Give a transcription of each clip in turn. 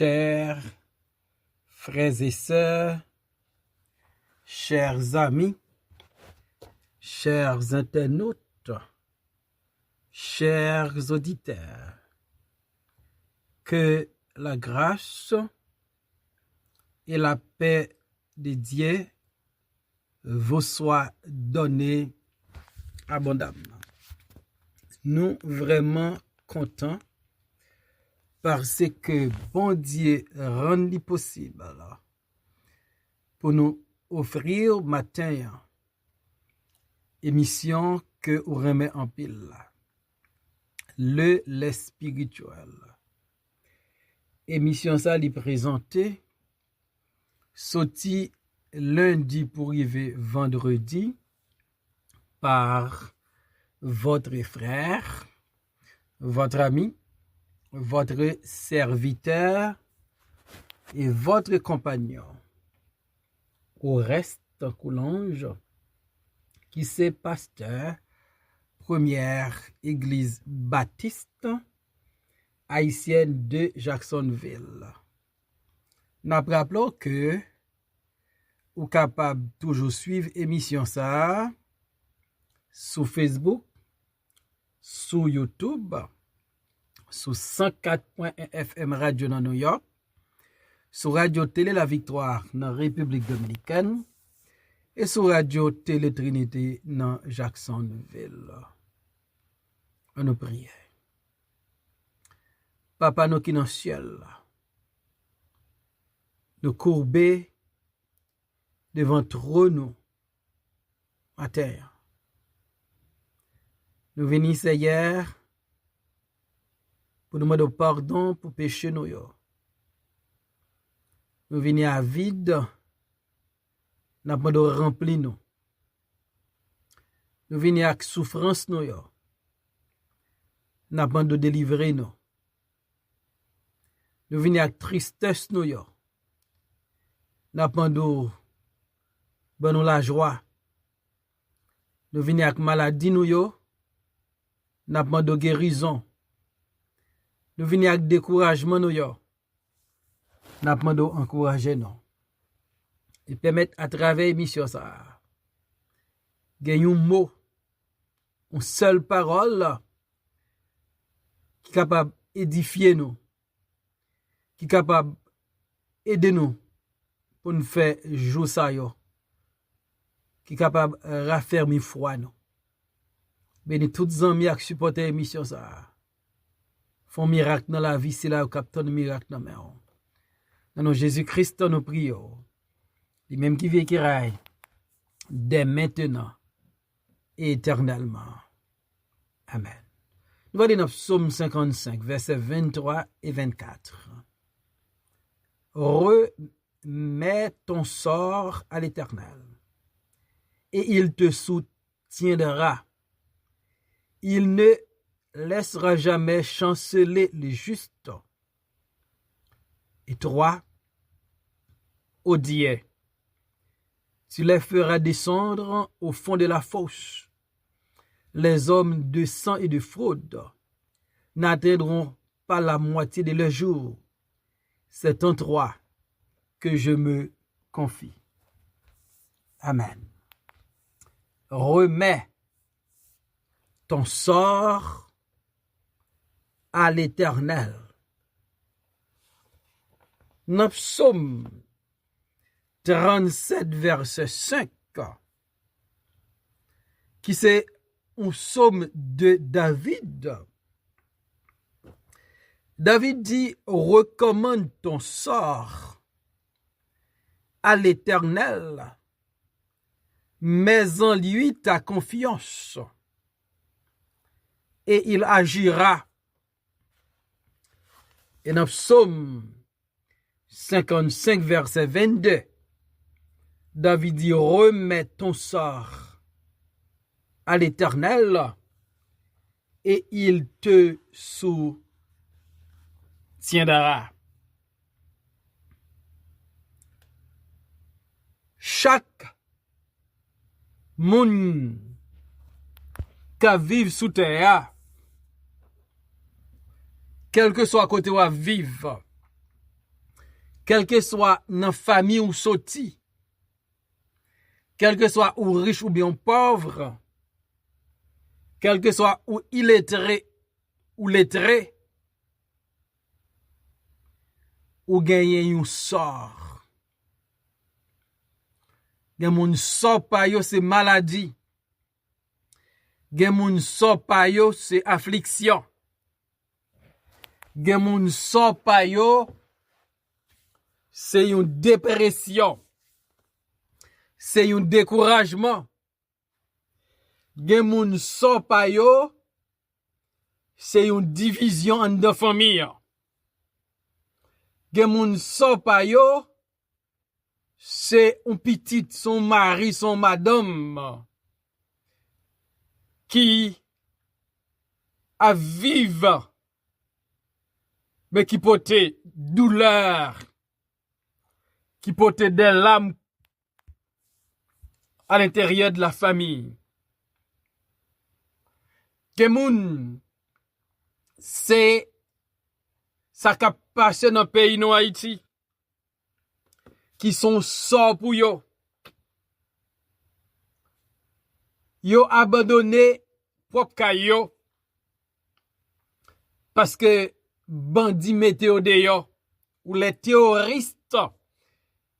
Chers frères et sœurs, chers amis, chers internautes, chers auditeurs, que la grâce et la paix de Dieu vous soient données abondamment. Nous vraiment contents parce que bon Dieu rend possible pour nous offrir matin émission que vous remet en pile le spirituel. Émission ça li présenté sorti lundi pour arriver vendredi par votre frère, votre ami, votre serviteur et votre compagnon. Au reste, Coulange, qui c'est pasteur, première église baptiste haïtienne de Jacksonville. Nous rappelons que vous êtes capable de toujours suivre l'émission ça sur Facebook, sur YouTube, sur 104.1 FM Radio dans New York, sur Radio Télé La Victoire dans République Dominicaine et sur Radio Télé Trinité dans Jacksonville. On nous prie. Papa nous qui dans le ciel, nous courber devant trône à terre. Nous venons hier pour nous demander pardon pour péché nous. Nous venons à vide, nous demandons remplir nous. Nous venons avec souffrance nous. Nous demandons délivrer nous. Nous venons avec tristesse nous. Nous demandons nous la joie. Nous venons avec maladie nous. Nous demandons guérison. Nous venons avec découragement nous. Nous demandons encourager nous. Et permettre à travers l'émission ça, gagner un mot, une seule parole qui est capable d'édifier nous, qui est capable d'aider nous pour nous faire jouer ça, qui est capable de raffermir foi nous. Béni tous les amis qui supportent l'émission ça. Font miracle dans la vie, c'est là où capteur de miracle dans la main. Dans nom Jésus-Christ, nous prions. Les mêmes qui vivent qui raillent, dès maintenant et éternellement. Amen. Nous voyons dans Psaume 55, versets 23 et 24. Remets ton sort à l'Éternel, et il te soutiendra. Il ne laissera jamais chanceler les justes. Et toi, ô Dieu, tu les feras descendre au fond de la fosse. Les hommes de sang et de fraude n'atteindront pas la moitié de leur jour. C'est en toi que je me confie. Amen. Remets ton sort à l'Éternel. Dans Psaume 37, verset 5, qui c'est un psaume de David. David dit, recommande ton sort à l'Éternel, mets en lui ta confiance, et il agira. Et dans Psaume 55, verset 22, David dit, remets ton sort à l'Éternel, et il te soutiendra. Chaque monde qui vit sous terre, quel que soit côté où vivre, quel que soit dans famille ou sorti, quel que soit ou riche ou bien pauvre, quel que soit ou illettré ou lettré, ou gagner un sort. Gen moun sort pa yo c'est maladie. Gen moun sort pa yo c'est affliction. Gen moun sort pa yo c'est une dépression. C'est un découragement. Gen moun sort pa yo c'est une division en deux familles. Gen moun sort pa yo c'est un petit, son mari, son madame qui a vive mais qui portait douleur, qui portait des larmes à l'intérieur de la famille. Gen c'est ça qui a passé dans le pays de Haïti, qui sont sorts pour yo. Yo abandonné propre kayo parce que bandits météo dehors ou les terroristes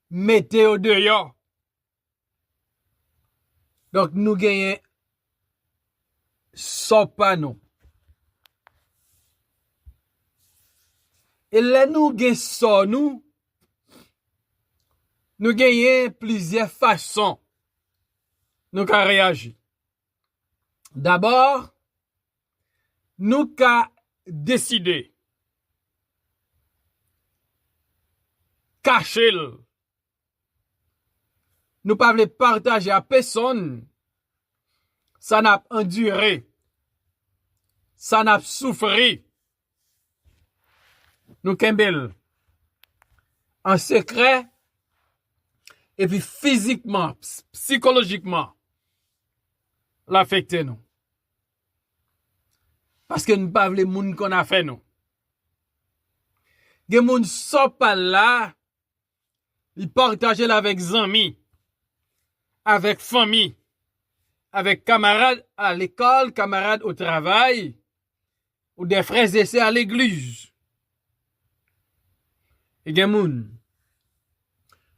météo dehors. Donc nous gagnons sort pas nous. Et là nous gagnons sort nous gagnons plusieurs façons nous ka réagir. D'abord, nous ka décider cacher. Nous pas voulons partager à personne. Ça n'a enduré. Ça n'a souffri. Nous kembel en secret et puis physiquement, psychologiquement l'affecter nous. Parce que nous pas les moun qu'on a fait nous. Gen moun sort pas là, ils partagent avec amis, avec famille, avec camarades à l'école, camarades au travail, ou des frères et sœurs à l'église. Et gen moun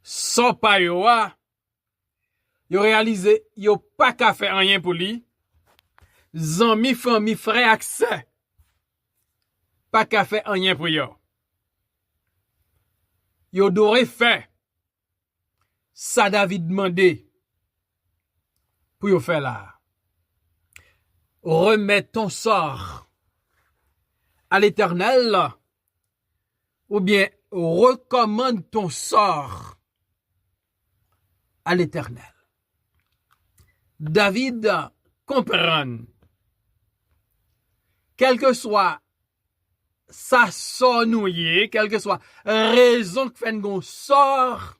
sort pas yo réalisé yo pas qu'à faire rien pour lui. Zami, famille, frère, accès. Pas qu'à faire rien pour yo. Yo devrait faire ça David demandé pour yo faire là. Remets ton sort à l'Éternel ou bien recommande ton sort à l'Éternel. David comprend, quel que soit sa sonouillé, quelle que soit raison que fait un sort,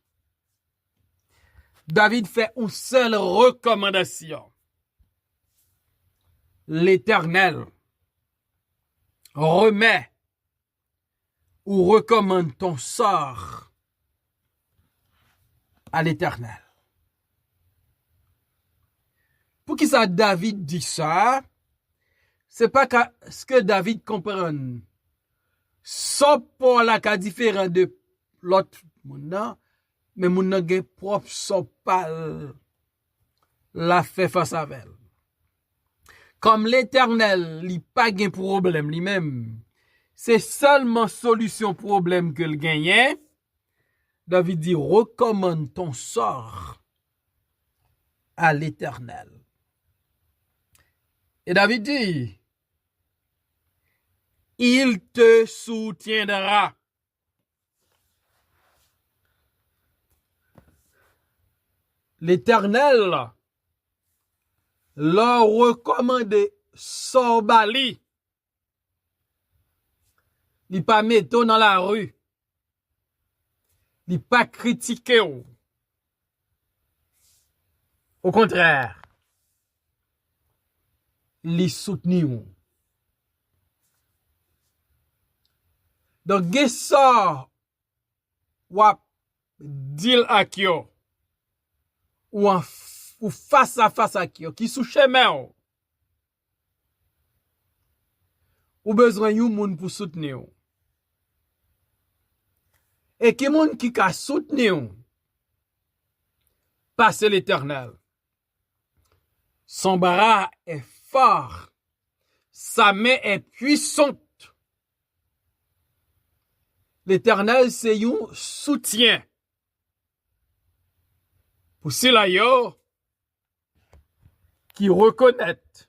David fait une seule recommandation. L'Éternel remet ou recommande ton sort à l'Éternel. Pour qui ça David dit ça, c'est pas ce que David comprend. Sans pour la cas différent de l'autre monde, mais mon nan gen propre son pal la fait face avec elle. Comme l'Éternel, li pas gen problème lui-même. C'est seulement solution problème que le gagne. David dit recommande ton sort à l'Éternel. Et David dit il te soutiendra. L'Éternel leur recommandé Sorbali. Il pas mettre dans la rue. Il pas critiquer. Au contraire, il soutenir. Donc, gen sort ou deal ak yo, ou face à face ak yo, qui sous chemin ou besoin yon moun pour soutenir. Et qui moun qui ka soutenir, passe l'Éternel. Son bras est fort, sa main est puissante. L'Éternel, c'est un soutien. Pour ceux-là qui reconnaissent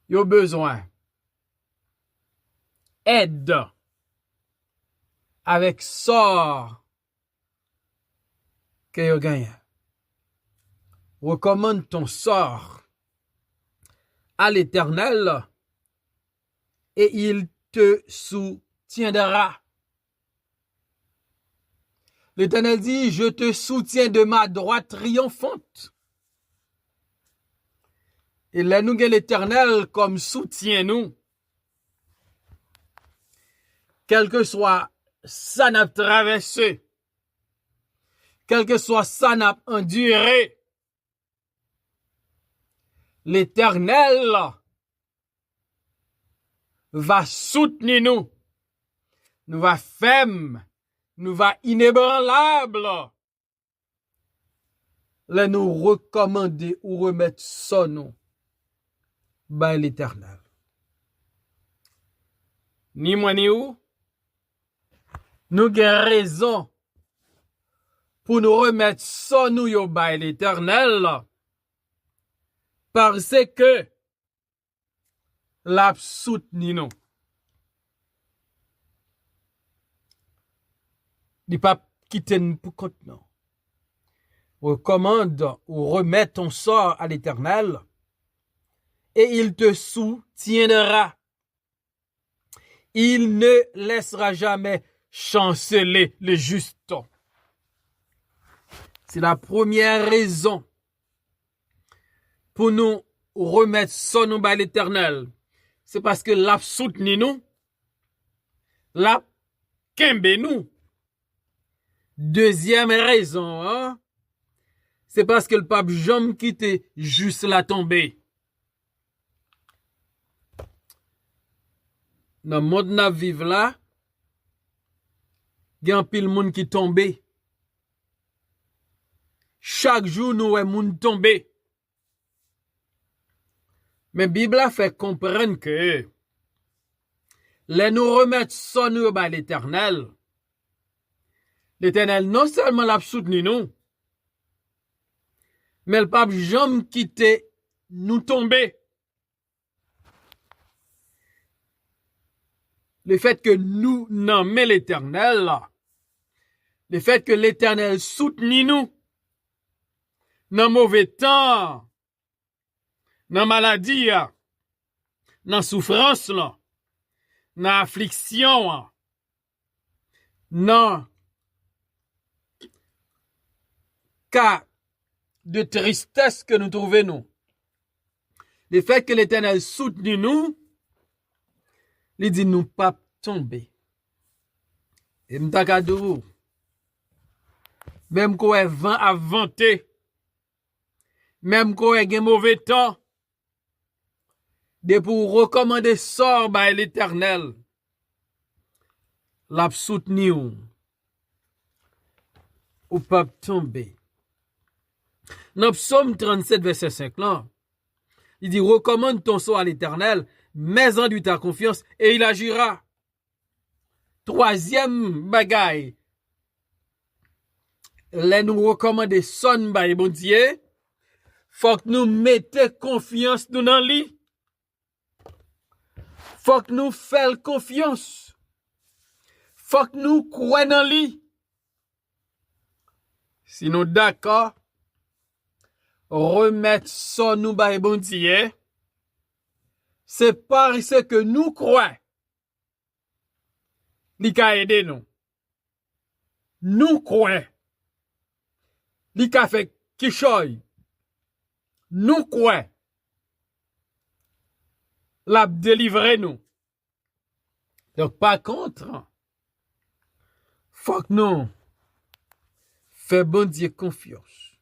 yo besoin aide avec sort que yo gagne. Recommande ton sort à l'Éternel et il te soutiendra. L'Éternel dit, je te soutiens de ma droite triomphante. Et là, nous avons l'Éternel comme soutien nous. Quel que soit ça n'a traversé, quel que soit ça n'a enduré, l'Éternel va soutenir nous, nous va ferme, nous va inébranlable. Là, nous recommander ou remettre ça nous, ben l'Éternel. Ni moi ni où, nous avons raison pour nous remettre ça nous yo ben l'Éternel, parce que la soutenu nous. Il pas quitter nous pour compte non. Recommande ou remets ton sort à l'Éternel et il te soutiendra. Il ne laissera jamais chanceler le juste. C'est la première raison pour nous remettre son nom à l'Éternel. C'est parce que l'a soutenu nous, l'a kembe nous. Deuxième raison, hein, c'est parce que le pape jamais quitté juste la tombée. Dans le monde n'a vive là, il y a un pile monde qui tombe. Chaque jour, nous avons monde tombé. Mais la Bible a fait comprendre que les nous remettre son nous à l'Éternel. L'Éternel non seulement l'a soutenu nous, mais le pape jamais quitté nous tomber. Le fait que nous nommons l'Éternel, le fait que l'Éternel soutenu nous, dans mauvais temps, dans maladie, dans souffrance, dans affliction, dans cas de tristesse que nous trouvons nous. Le fait que l'Éternel soutenu nous, il dit nous pas tomber. Et m'takadou, même qu'on est vent à vanter, même qu'on est un mauvais temps, de pour recommander sort by l'Éternel, l'a soutenu ou pas tomber. Dans Psaume 37, verset 5, là, il dit, recommande ton sort à l'Éternel, mets en lui ta confiance, et il agira. Troisième bagaille, les nous recommander son by bon Dieu, faut que nous mettons confiance nous dans lui. Faut que nous fassions confiance. Faut que nous croyons dans lui. Si nous d'accord, remettre son nous by bon Dieu, c'est parce que nous croyons. Li ka aider nous. Nous croyons. Li ka fait kishoy. Nous croyons. L'a délivré nous. Donc, par contre, Faut que nous fait bon Dieu confiance.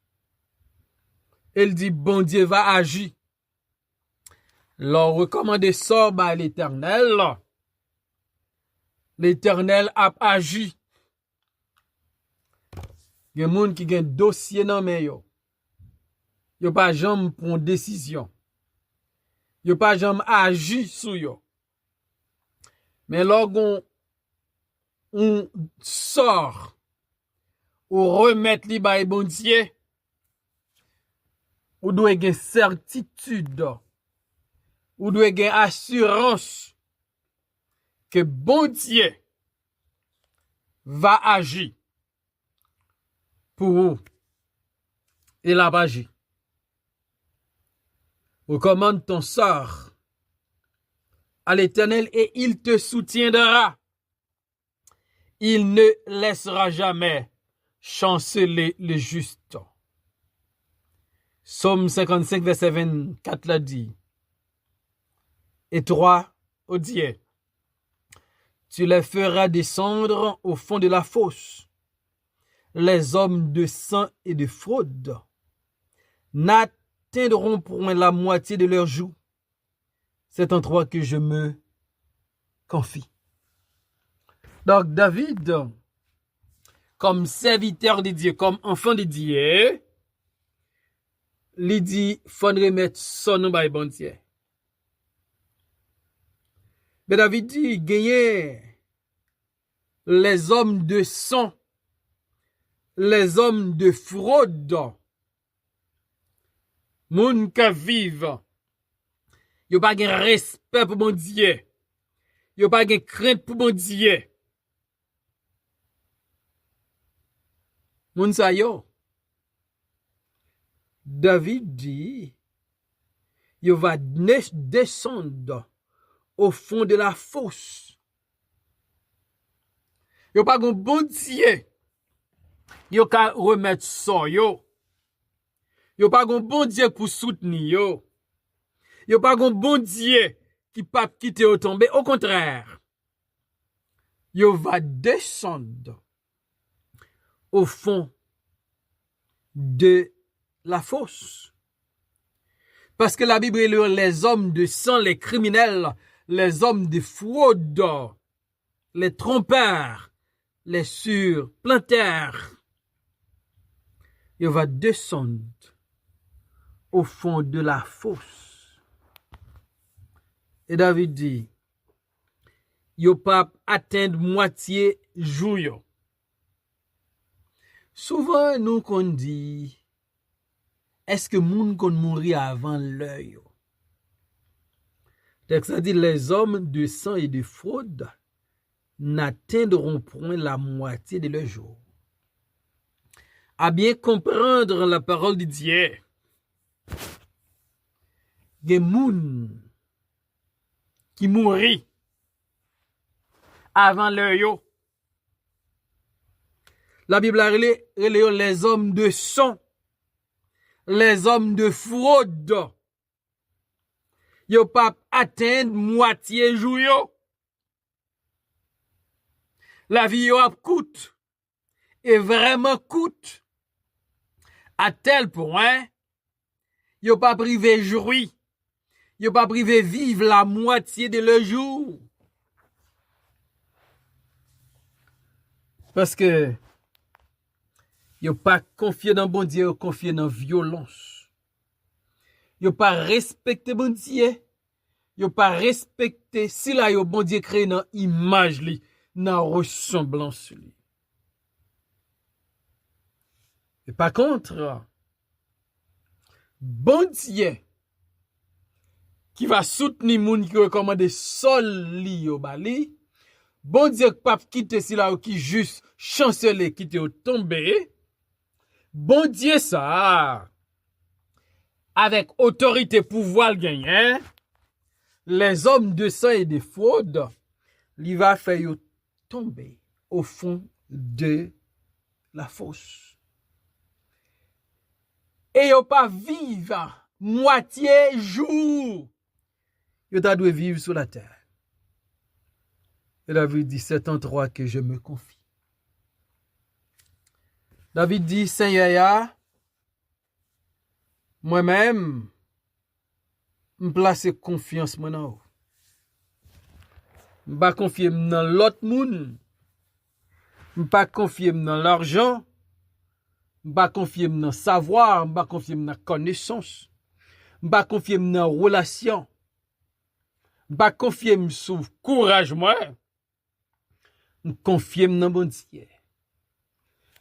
Elle dit bon Dieu va agir. Leur recommander ça à l'Éternel. L'Éternel a agi. Il y a des gens qui ont un dossier dans main yo. Yo pas jamais prendre décision. Yo pas jamais agi sur yo. Mais lorsqu'on on sort ou remettre li bay bon Dieu, ou doit avoir certitude, ou doit avoir assurance que bon Dieu va agir pour vous. Il a agi. Recommande ton sort à l'Éternel et il te soutiendra. Il ne laissera jamais chanceler le juste. Psaume 55, verset 24 l'a dit. Et toi, ô Dieu, tu les feras descendre au fond de la fosse. Les hommes de sang et de fraude n'atteindront point la moitié de leurs jours. C'est en toi que je me confie. Donc David, comme serviteur de Dieu, comme enfant de Dieu, il dit, il faut remettre son nom à bon Dieu. Mais David dit, gagner les hommes de sang, les hommes de fraude, moun ka vive, yo pas gen respect pour bon Dieu, yo pas gen crainte pour bon Dieu. Moun sa yo, David dit, yo va descendre au fond de la fosse. Yo pas gon bon Dieu. Yo ka remettre ça yo. Yo pas gon bon Dieu pour soutenir yo. Yo pas gon bon Dieu qui pas quitter au tomber, au contraire. Yo va descendre au fond de la fosse. Parce que la Bible est les hommes de sang, les criminels, les hommes de fraude, les trompeurs, les surplanteurs. Il va descendre au fond de la fosse. Et David dit, yo pas atteindre moitié jour. Souvent, nous qu'on dit, est-ce que moun kon mouri avant l'heure? Ça dit, les hommes de sang et de fraude n'atteindront point la moitié de leur jour. À bien comprendre la parole de Dieu, des moun qui mouri avant l'heure. La Bible a les hommes de sang, les hommes de fraude. Yo pas atteindre moitié jour yo. La vie yo coûte et vraiment coûte à tel point yo pas privé jouir, yo pas privé vivre la moitié de leur jour. Parce que yo pas confié dans bon Dieu, yo confié dans violence. Yo pas respecté bon Dieu. Yo pas respecté si la yo bon Dieu créé dans image li, dans ressemblance li. Et par contre, bon Dieu qui va soutenir moun qui recommande sol li yo bali, bon Dieu pas quitter si la yo qui juste chanceler quitter au tomber. Bon Dieu ça avec autorité pouvoir gagner, les hommes de sang et de fraude, il va faire tomber au fond de la fosse. Et yo pas vivre moitié jour. Yo ta doit vivre sur la terre. Et la vie dit, c'est en toi que je me confie. David dit, Seigneur, moi-même, me place confiance maintenant. Je ne pas confier dans l'autre monde. Je ne pas confier dans l'argent. Je ne pas confier dans le savoir. Je ne pas confier dans la connaissance. Je ne pas confier dans la relation. Je ne pas confier sur le courage. Je confie dans bon Dieu.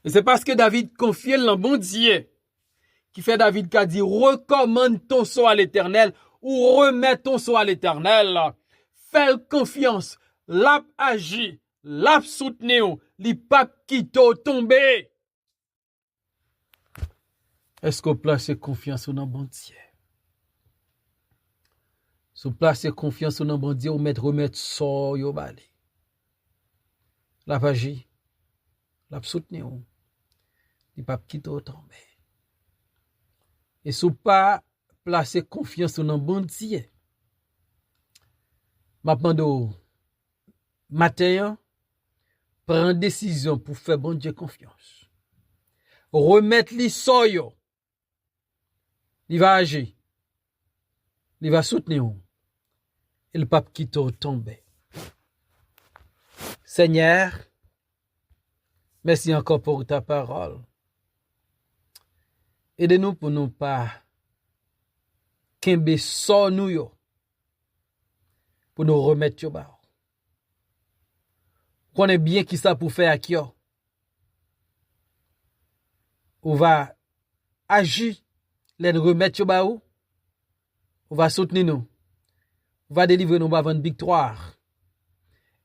Et c'est parce que David confie dans bon Dieu qui fait David qui a dit recommande ton sort à l'Éternel ou remets ton sort à l'Éternel. Fais confiance, l'a agi, l'a soutenu, li pas quitté tomber. Est-ce qu'on place confiance dans bon Dieu? Si on place confiance dans bon Dieu, on remettre sort yo balé. L'a agi, l'a soutenu, li pas quitté tomber. Et si on pas place confiance dans bon Dieu, m'appendo matin, prend décision pour faire bon Dieu confiance. Remettre li soyo. Il va agir. Il va soutenir. Et le pape qui tombe. Seigneur, merci encore pour ta parole. Aidez-nous pour nous pas kembe so nous yo. Pour nous remettre yo ba. Connais bien qui ça pour faire avec yo. On va agir, les remettre yo ba ou. On va soutenir nous. On va délivrer nous avant victoire.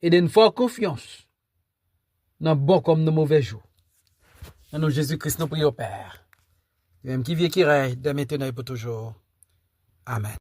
Et d'une forte confiance. Dans bon comme dans mauvais jours. Dans nom de Jésus-Christ, nous prions Père. Même qui vient qui règne, de maintenant et pour toujours. Amen.